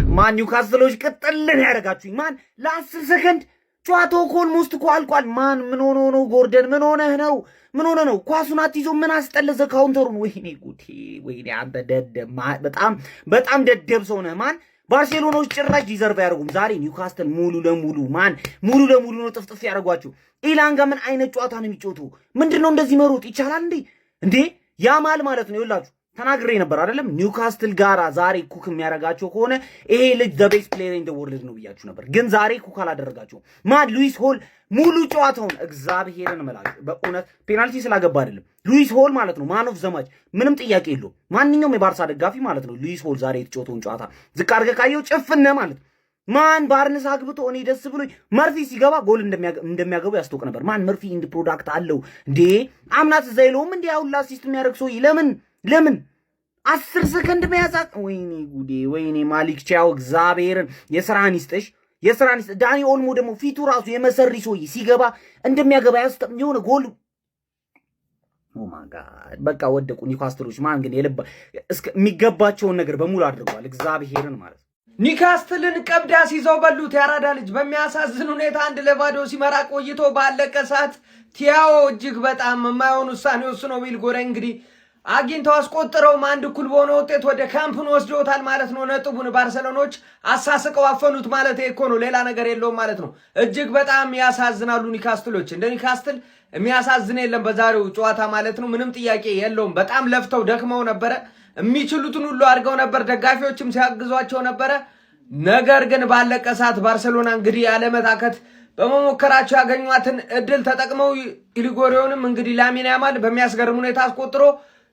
ማን ኒውካስትሎች ቅጥልን ያደርጋችሁኝ ማን ለ10 ሰከንድ ጨዋታው ኦልሞስት እኮ አልቋል። ማን ምን ሆኖ ነው? ጎርደን ምን ሆነህ ነው? ምን ሆነ ነው? ኳሱን አትይዞ ምን አስጠለዘ ካውንተሩን? ወይኔ ጉዴ! ወይኔ አንተ ደደብ፣ በጣም ደደብ ሰው ነህ ማን። ባርሴሎናዎች ጭራሽ ዲዘርቭ ያደርጉም ዛሬ ኒውካስትል ሙሉ ለሙሉ ነው ጥፍጥፍ ያደርጓችሁ። ኢላንጋ ምን አይነት ጨዋታ ነው የሚጫወቱ? ምንድነው እንደዚህ መሮጥ ይቻላል እንዴ? ያማል ማለት ነው ይላችሁ ተናግሬ ነበር አይደለም? ኒውካስትል ጋራ ዛሬ ኩክ የሚያደርጋቸው ከሆነ ይሄ ልጅ ዘ ቤስት ፕሌየር ኢን ዘ ወርልድ ነው ብያችሁ ነበር። ግን ዛሬ ኩክ አላደረጋቸው ማን ሉዊስ ሆል ሙሉ ጨዋታውን እግዚአብሔርን እመላለሁ በእውነት ፔናልቲ ስላገባ አይደለም። ሉዊስ ሆል ማለት ነው ማን ኦፍ ዘ ማች ምንም ጥያቄ የለውም። ማንኛውም የባርሳ ደጋፊ ማለት ነው ሉዊስ ሆል ዛሬ የተጫወተውን ጨዋታ ዝቅ አድርገህ ካየው ጭፍነ ማለት ማን ባርንስ አግብቶ እኔ ደስ ብሎኝ መርፊ ሲገባ ጎል እንደሚያገቡ ያስታውቅ ነበር። ማን መርፊ ኢንድ ፕሮዳክት አለው እንዴ አምናት ዘይሎም እንዴ አሁን አሲስት የሚያደርግ ሰው ለምን 10 ሰከንድ መያዝ? ወይኔ ጉዴ! ወይኔ ማሊክ ቻው እግዚአብሔርን የስራን ይስጥሽ። ዳኒ ኦልሞ ደግሞ ፊቱ ራሱ የመሰሪ ሰውዬ ሲገባ እንደሚያገባ ያስጠም የሆነ ጎል ኦ ማይ ጋድ! በቃ ወደቁ ኒውካስትሎች። ማን ግን የሚገባቸውን ነገር በሙሉ አድርገዋል እግዚአብሔርን ማለት ነው። ኒውካስትልን ቀብዳ ሲይዘው በሉት። ያራዳ ልጅ በሚያሳዝን ሁኔታ 1-0 ሲመራ ቆይቶ ባለቀ ሰዓት ቲያዎ እጅግ በጣም የማይሆን ውሳኔ ወስኖ ቢል ጎረ እንግዲህ አግኝተው አስቆጥረውም 1-1 በሆነ ውጤት ወደ ካምፕኑ ወስደውታል ማለት ነው። ነጥቡን ባርሰሎናዎች አሳስቀው አፈኑት ማለት እኮ ነው፣ ሌላ ነገር የለውም ማለት ነው። እጅግ በጣም ያሳዝናሉ ኒውካስትሎች። እንደ ኒውካስትል የሚያሳዝን የለም በዛሬው ጨዋታ ማለት ነው። ምንም ጥያቄ የለውም። በጣም ለፍተው ደክመው ነበረ፣ የሚችሉትን ሁሉ አድርገው ነበር፣ ደጋፊዎችም ሲያግዟቸው ነበረ። ነገር ግን ባለቀ ሰዓት ባርሰሎና እንግዲህ ያለመታከት በመሞከራቸው ያገኟትን እድል ተጠቅመው ኢሊጎሪዮንም እንግዲህ ላሚን ያማል በሚያስገርም ሁኔታ አስቆጥሮ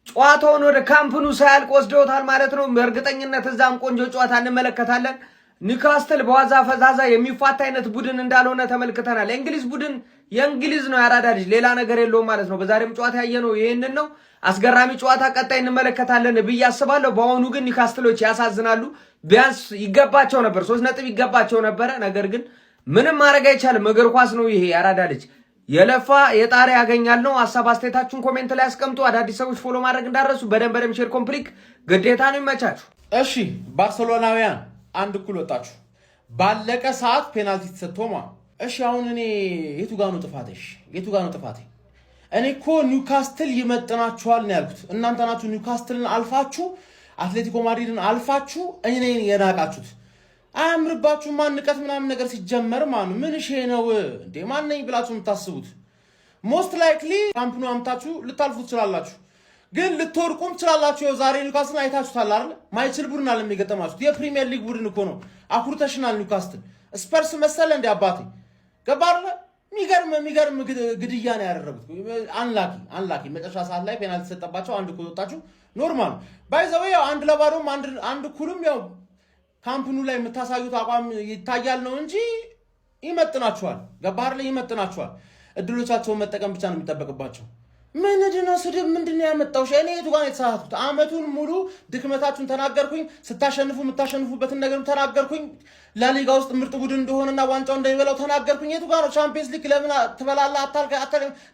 ጨዋታውን ወደ ካምፕኑ ሳያልቅ ወስደውታል ማለት ነው። በእርግጠኝነት እዛም ቆንጆ ጨዋታ እንመለከታለን። ኒውካስትል በዋዛ ፈዛዛ የሚፋታ አይነት ቡድን እንዳልሆነ ተመልክተናል። የእንግሊዝ ቡድን የእንግሊዝ ነው ያራዳ ልጅ፣ ሌላ ነገር የለውም ማለት ነው። በዛሬም ጨዋታ ያየነው ይህንን ነው። አስገራሚ ጨዋታ ቀጣይ እንመለከታለን ብዬ አስባለሁ። በአሁኑ ግን ኒውካስትሎች ያሳዝናሉ። ቢያንስ ይገባቸው ነበር፣ 3 ነጥብ ይገባቸው ነበረ። ነገር ግን ምንም ማድረግ አይቻልም። እግር ኳስ ነው ይሄ ያራዳ ልጅ የለፋ የጣሪ ያገኛል ነው። ሐሳብ አስተያየታችሁን ኮሜንት ላይ አስቀምጡ። አዳዲስ ሰዎች ፎሎ ማድረግ እንዳረሱ በደንብ ሼር ኮምፕሊክ ግዴታ ነው። ይመቻችሁ። እሺ ባርሰሎናውያን 1-1 ወጣችሁ። ባለቀ ሰዓት ፔናልቲ ተሰጥቶማ። እሺ አሁን እኔ የቱ ጋር ነው ጥፋቴ? እኔ እኮ ኒውካስትል ይመጥናችኋል ነው ያልኩት። እናንተ ናችሁ ኒውካስትልን አልፋችሁ አትሌቲኮ ማድሪድን አልፋችሁ እኔን የናቃችሁት። አያምርባችሁ ማን ንቀት ምናምን ነገር ሲጀመር ምን እሺ ነው እንዴ? ማን ነኝ ብላችሁ የምታስቡት? ሞስት ላይክሊ ካምፕኑ አምታችሁ ልታልፉት ትችላላችሁ፣ ግን ልትወርቁም ትችላላችሁ። ዛሬ ኒውካስትልን አይታችሁታል አይደል? ማይችል ቡድን አለ የሚገጠማችሁት። የፕሪሚየር ሊግ ቡድን እኮ ነው። አኩርተሽናል ኒውካስትል። ስፐርስ መሰለ እንደ አባቴ ገባር። የሚገርም ግድያ ነው ያደረጉት። አንላኪ መጨረሻ ሰዓት ላይ ፔናልቲ ተሰጠባቸው። 1-1 ወጣችሁ። ኖርማል ባይዘው ያው 1-1 ያው ካምፕኑ ላይ የምታሳዩት አቋም ይታያል ነው እንጂ ይመጥናችኋል። ገባር ላይ ይመጥናችኋል። እድሎቻቸውን መጠቀም ብቻ ነው የሚጠበቅባቸው። ምንድነው ስድብ? ምንድነው ያመጣው? እኔ የቱ ጋር የተሳሳትኩት? አመቱን ሙሉ ድክመታችሁን ተናገርኩኝ። ስታሸንፉ የምታሸንፉበትን ነገር ተናገርኩኝ። ላሊጋ ውስጥ ምርጥ ቡድን እንደሆነና ዋንጫው እንደሚበላው ተናገርኩኝ። የቱ ጋር ነው ቻምፒየንስ ሊግ ለምን ትበላለህ?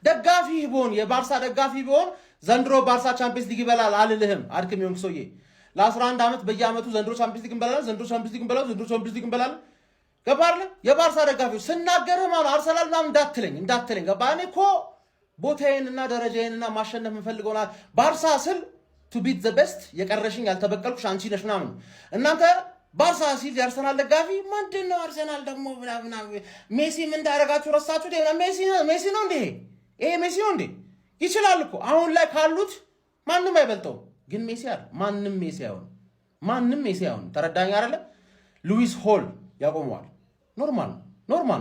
ደጋፊ ቢሆን የባርሳ ደጋፊ ቢሆን ዘንድሮ ባርሳ ቻምፒየንስ ሊግ ይበላል አልልህም። አድክም ይሆን ሰውዬ ለ11 ዓመት በየአመቱ ዘንድሮ ቻምፒየንስ ሊግ እንበላለን። ገባር የባርሳ ደጋፊዎች ስናገርህ ማለት አርሰናል ምናምን እንዳትለኝ ገባ። እኔ እኮ ቦታዬንና ደረጃዬንና ማሸነፍ የምፈልገውና ባርሳ ስል ቱ ቢት ዘ ቤስት የቀረሽኝ ያልተበቀልኩሽ አንቺ ነሽ ምናምን። እናንተ ባርሳ ሲል የአርሰናል ደጋፊ ምንድነው አርሰናል ደግሞ ምናምን ሜሲ ምን እንዳደረጋችሁ ረሳችሁ? ሜሲ ነው እንዴ? ይሄ ሜሲ ነው እንዴ? ይችላል እኮ አሁን ላይ ካሉት ማንም አይበልጠው። ግን ሜሲ አይደል? ማንም ሜሲ አይሆን። ተረዳኝ አይደለ? ሉዊስ ሆል ያቆመዋል። ኖርማል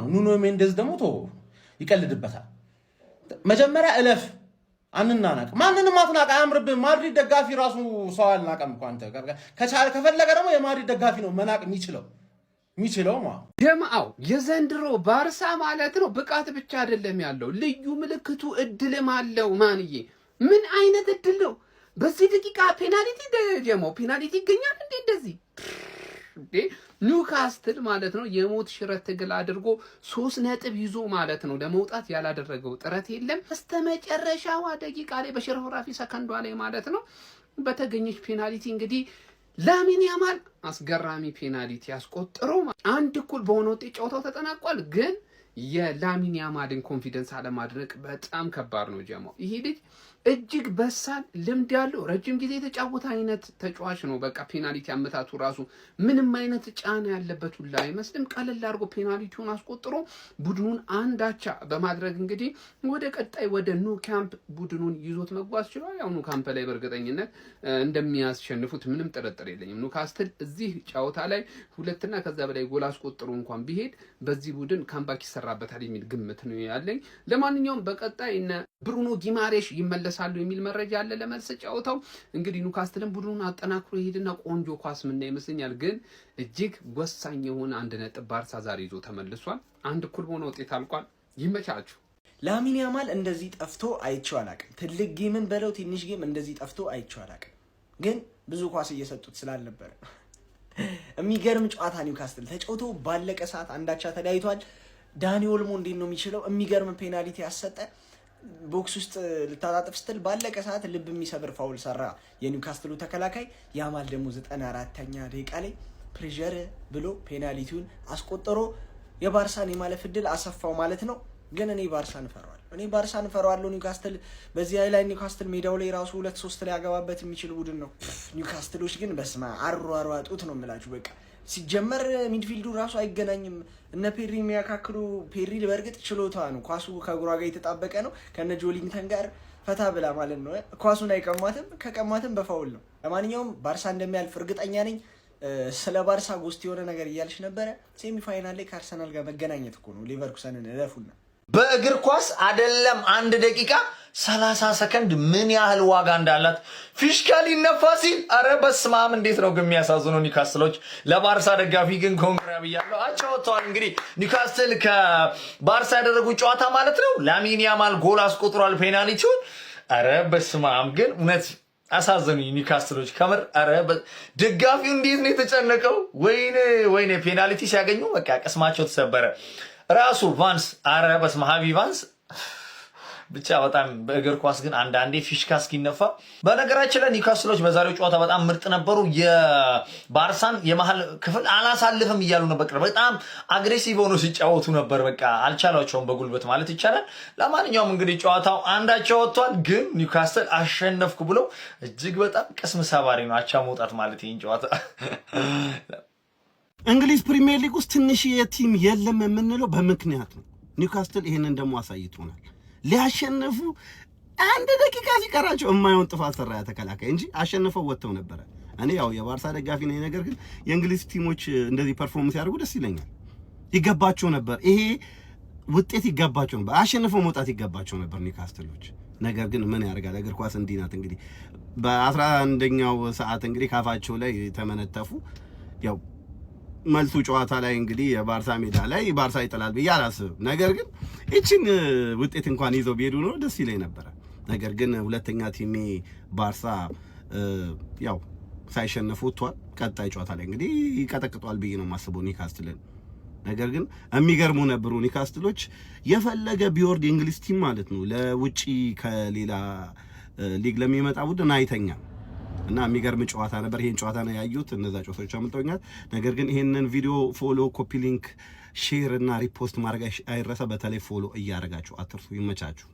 ነው። ኑኖ ሜንዴዝ ደግሞ ይቀልድበታል። መጀመሪያ እለፍ። አንናናቅ። ማንንም አትናቅ። አያምርብህ። ማድሪድ ደጋፊ ራሱ ሰው አልናቀም እኮ አንተ። ከፈለገ ደግሞ የማድሪድ ደጋፊ ነው መናቅ የሚችለው ደማው የዘንድሮ ባርሳ ማለት ነው ብቃት ብቻ አይደለም ያለው፣ ልዩ ምልክቱ እድልም አለው። ማንዬ ምን አይነት እድል ነው? በዚህ ደቂቃ ፔናልቲ ይገኛል እንዴ? እንደዚህ ኒውካስትል ማለት ነው የሞት ሽረት ትግል አድርጎ 3 ነጥብ ይዞ ማለት ነው ለመውጣት ያላደረገው ጥረት የለም። በስተመጨረሻዋ ደቂቃ ላይ በሽርፍራፊ ሰከንዷ ላይ ማለት ነው በተገኘች ፔናልቲ እንግዲህ ላሚን ያማል አስገራሚ ፔናልቲ ያስቆጥሮ አንድ እኩል በሆነ ውጤት ጨዋታው ተጠናቋል። ግን የላሚን ያማልን ኮንፊደንስ አለማድረቅ በጣም ከባድ ነው ጀማው። ይሄ ልጅ እጅግ በሳል ልምድ ያለው ረጅም ጊዜ የተጫወተ አይነት ተጫዋች ነው። በቃ ፔናልቲ አመታቱ ራሱ ምንም አይነት ጫና ያለበት ሁላ አይመስልም። ቀለል አድርጎ ፔናልቲውን አስቆጥሮ ቡድኑን አንዳቻ በማድረግ እንግዲህ ወደ ቀጣይ ወደ ኑ ካምፕ ቡድኑን ይዞት መጓዝ ችሏል። ያው ኑ ካምፕ ላይ በእርግጠኝነት እንደሚያስሸንፉት ምንም ጥርጥር የለኝም። ኒውካስትል እዚህ ጨዋታ ላይ 2 እና ከዛ በላይ ጎል አስቆጥሮ እንኳን ቢሄድ በዚህ ቡድን ካምባክ ይሰራበታል የሚል ግምት ነው ያለኝ። ለማንኛውም በቀጣይ እነ ብሩኖ ጊማሬሽ ይመለሳሉ የሚል መረጃ አለ ለመልስ ጨዋታው። እንግዲህ ኒውካስትልን ቡድኑን አጠናክሮ ይሄድና ቆንጆ ኳስ ምን ይመስለኛል። ግን እጅግ ወሳኝ የሆነ 1 ነጥብ ባርሳ ዛሬ ይዞ ተመልሷል። 1 እኩል በሆነ ውጤት አልቋል። ይመቻችሁ። ላሚን ያማል እንደዚህ ጠፍቶ አይቼው አላውቅም። ትልቅ ጌምን በለው ትንሽ ጌም እንደዚህ ጠፍቶ አይቼው አላውቅም። ግን ብዙ ኳስ እየሰጡት ስላልነበረ የሚገርም ጨዋታ ኒውካስትል ተጫውቶ ባለቀ ሰዓት አንዳቻ ተለያይቷል። ዳኒ ኦልሞ እንዴት ነው የሚችለው? የሚገርም ፔናልቲ ያሰጠ ቦክስ ውስጥ ልታጣጥፍ ስትል ባለቀ ሰዓት ልብ የሚሰብር ፋውል ሰራ የኒውካስትሉ ተከላካይ። ያማል ደግሞ 94ኛ ደቂቃ ላይ ፕሬዠር ብሎ ፔናልቲውን አስቆጥሮ የባርሳን የማለፍ እድል አሰፋው ማለት ነው። ግን እኔ ባርሳን ፈራዋለሁ። ኒውካስትል በዚህ ላይ ኒውካስትል ሜዳው ላይ ራሱ 2-3 ላይ ያገባበት የሚችል ቡድን ነው። ኒውካስትሎች ግን በስማ አሯሯጡት ነው የምላችሁ። በቃ ሲጀመር ሚድፊልዱ ራሱ አይገናኝም። እነ ፔሪ የሚያካክሉ ፔሪ በእርግጥ ችሎታ ነው። ኳሱ ከእግሯ ጋር የተጣበቀ ነው። ከነ ጆሊንግተን ጋር ፈታ ብላ ማለት ነው። ኳሱን አይቀማትም፣ ከቀማትም በፋውል ነው። ለማንኛውም ባርሳ እንደሚያልፍ እርግጠኛ ነኝ። ስለ ባርሳ ጎስት የሆነ ነገር እያልሽ ነበረ። ሴሚፋይናል ላይ ከአርሰናል ጋር መገናኘት እኮ ነው። ሊቨርኩሰንን እለፉና በእግር ኳስ አይደለም 1 ደቂቃ 30 ሰከንድ ምን ያህል ዋጋ እንዳላት ፊሽካ ሊነፋ ሲል አረ በስመ አብ እንዴት ነው ግን የሚያሳዝኑ ኒውካስትሎች። ለባርሳ ደጋፊ ግን ኮንግራ ብያለሁ። አጫውተዋል እንግዲህ ኒውካስትል ከባርሳ ያደረጉት ጨዋታ ማለት ነው። ላሚን ያማል ጎል አስቆጥሯል ፔናልቲውን። አረ በስመ አብ ግን እውነት አሳዘኑኝ ኒውካስትሎች ከምር። አረ ደጋፊው እንዴት ነው የተጨነቀው! ወይኔ ፔናልቲ ሲያገኙ በቃ ቅስማቸው ተሰበረ። ራሱ ቫንስ አረ በስመ አብ ቫንስ ብቻ በጣም በእግር ኳስ ግን አንዳንዴ ፊሽካ እስኪነፋ። በነገራችን ላይ ኒውካስትሎች በዛሬው ጨዋታ በጣም ምርጥ ነበሩ። የባርሳን የመሀል ክፍል አላሳልፍም እያሉ ነበር። በጣም አግሬሲቭ ሆኖ ሲጫወቱ ነበር። በቃ አልቻሏቸውም በጉልበት ማለት ይቻላል። ለማንኛውም እንግዲህ ጨዋታው አንዳቸው ወጥቷል። ግን ኒውካስትል አሸነፍኩ ብለው እጅግ በጣም ቅስም ሰባሪ ነው አቻ መውጣት ማለት ይህን ጨዋታ። እንግሊዝ ፕሪሚየር ሊግ ውስጥ ትንሽ የቲም የለም የምንለው በምክንያት ነው። ኒውካስትል ይሄንን ደግሞ አሳይቶናል። ሊያሸንፉ 1 ደቂቃ ሲቀራቸው የማይሆን ጥፋት ሰራ ተከላካይ እንጂ አሸንፈው ወጥተው ነበር። እኔ ያው የባርሳ ደጋፊ ነኝ፣ ነገር ግን የእንግሊዝ ቲሞች እንደዚህ ፐርፎርማንስ ያደርጉ ደስ ይለኛል። ይገባቸው ነበር፣ ይሄ ውጤት ይገባቸው ነበር፣ አሸንፈው መውጣት ይገባቸው ነበር ኒውካስትሎች። ነገር ግን ምን ያደርጋል እግር ኳስ እንዲህ ናት። እንግዲህ በ11ኛው ሰዓት እንግዲህ ካፋቸው ላይ ተመነተፉ። ያው መልሱ ጨዋታ ላይ እንግዲህ የባርሳ ሜዳ ላይ ባርሳ ይጥላል ብዬ አላስብም። ነገር ግን እቺን ውጤት እንኳን ይዘው ቢሄዱ ነው ደስ ይለኝ ነበር። ነገር ግን ሁለተኛ ቲሜ ባርሳ ያው ሳይሸነፉ ወጥቷል። ቀጣይ ጨዋታ ላይ እንግዲህ ይቀጠቅጧል ብዬ ነው የማስበው ኒውካስትልን። ነገር ግን የሚገርሙ ነበሩ ኒውካስትሎች። የፈለገ ቢወርድ የእንግሊዝ ቲም ማለት ነው ለውጪ ከሌላ ሊግ ለሚመጣ ቡድን አይተኛም እና የሚገርም ጨዋታ ነበር። ይሄን ጨዋታ ነው ያዩት፣ እነዛ ጨዋታዎች አምልጠውኛል። ነገር ግን ይሄንን ቪዲዮ ፎሎ፣ ኮፒ ሊንክ፣ ሼር እና ሪፖስት ማድረግ አይረሳ። በተለይ ፎሎ እያደረጋችሁ አትርሱ። ይመቻችሁ።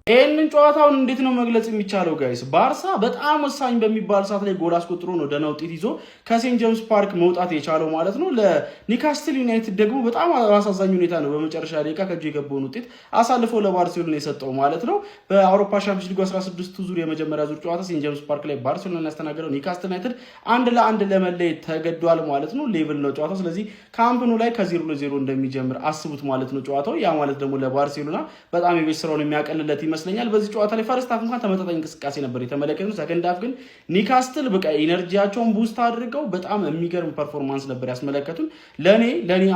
ይህንን ጨዋታውን እንዴት ነው መግለጽ የሚቻለው ጋይስ? ባርሳ በጣም ወሳኝ በሚባል ሰዓት ላይ ጎል አስቆጥሮ ነው ደህና ውጤት ይዞ ከሴንት ጄምስ ፓርክ መውጣት የቻለው ማለት ነው። ለኒውካስትል ዩናይትድ ደግሞ በጣም አሳዛኝ ሁኔታ ነው በመጨረሻ ደቂቃ ከእጁ የገባውን ውጤት አሳልፎ ለባርሴሎና የሰጠው ማለት ነው። በአውሮፓ ሻምፒዮንስ ሊግ 16ቱ ዙር የመጀመሪያ ዙር ጨዋታ ሴንት ጄምስ ፓርክ ላይ ባርሴሎና ያስተናገደው ኒውካስትል ዩናይትድ 1-1 ለመለየት ተገዷል ማለት ነው። ሌቭል ነው ጨዋታው። ስለዚህ ካምፕኑ ላይ ከ0-0 እንደሚጀምር አስቡት ማለት ነው ጨዋታው። ያ ማለት ደግሞ ለባርሴሎና በጣም የቤት ስራውን የሚያቀልለት ይመስለኛል። በዚህ ጨዋታ ላይ ፈርስት ሃፍ እንኳን ተመጣጣኝ እንቅስቃሴ ነበር የተመለከተው። ሰከንድ ሃፍ ግን ኒውካስትል በቃ ኢነርጂያቸውን ቡስት አድርገው በጣም የሚገርም ፐርፎርማንስ ነበር ያስመለከቱን። ለኔ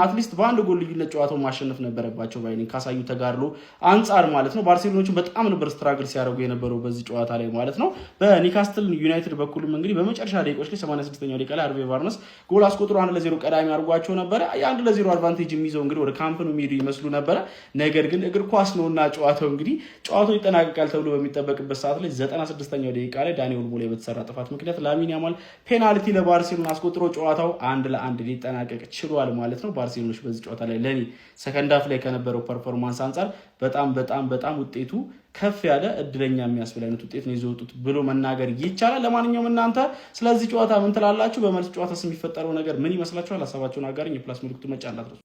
አትሊስት በአንድ ጎል ልዩነት ጨዋታውን ማሸነፍ ነበረባቸው ባይኔ ካሳዩ ተጋድሎ አንጻር ማለት ነው። ባርሴሎናዎቹ በጣም ነበር ስትራግል ሲያደርጉ የነበረው በዚህ ጨዋታ ላይ ማለት ነው። በኒውካስትል ዩናይትድ በኩልም እንግዲህ በመጨረሻ ደቂቃዎች ላይ 86ኛው ደቂቃ ላይ አርቬ ባርነስ ጎል አስቆጥሮ 1-0 ቀዳሚ አድርጓቸው ነበር። የ1-0 አድቫንቴጅ የሚይዘው እንግዲህ ወደ ካምፕ ነው የሚሄዱ ይመስሉ ነበር። ነገር ግን እግር ኳስ ነውና ጨዋታው እንግዲህ ጨዋታው ጨዋታው ይጠናቀቃል ተብሎ በሚጠበቅበት ሰዓት ላይ 96ኛው ደቂቃ ላይ ዳኒ ኦልሞ ላይ በተሰራ ጥፋት ምክንያት ላሚን ያማል ፔናልቲ ለባርሴሎና አስቆጥሮ ጨዋታው 1-1 ሊጠናቀቅ ችሏል ማለት ነው። ባርሴሎናዎች በዚህ ጨዋታ ላይ ለኔ ሰከንድ ሃፍ ላይ ከነበረው ፐርፎርማንስ አንፃር በጣም ውጤቱ ከፍ ያለ እድለኛ የሚያስብል አይነት ውጤት ነው ይዘውጡት ብሎ መናገር ይቻላል። ለማንኛውም እናንተ ስለዚህ ጨዋታ ምን ትላላችሁ? በመልስ ጨዋታስ የሚፈጠረው ነገር ምን ይመስላችኋል? ሐሳባችሁን አጋሩኝ። የፕላስ ምልክቱ መጫን አትርሱ።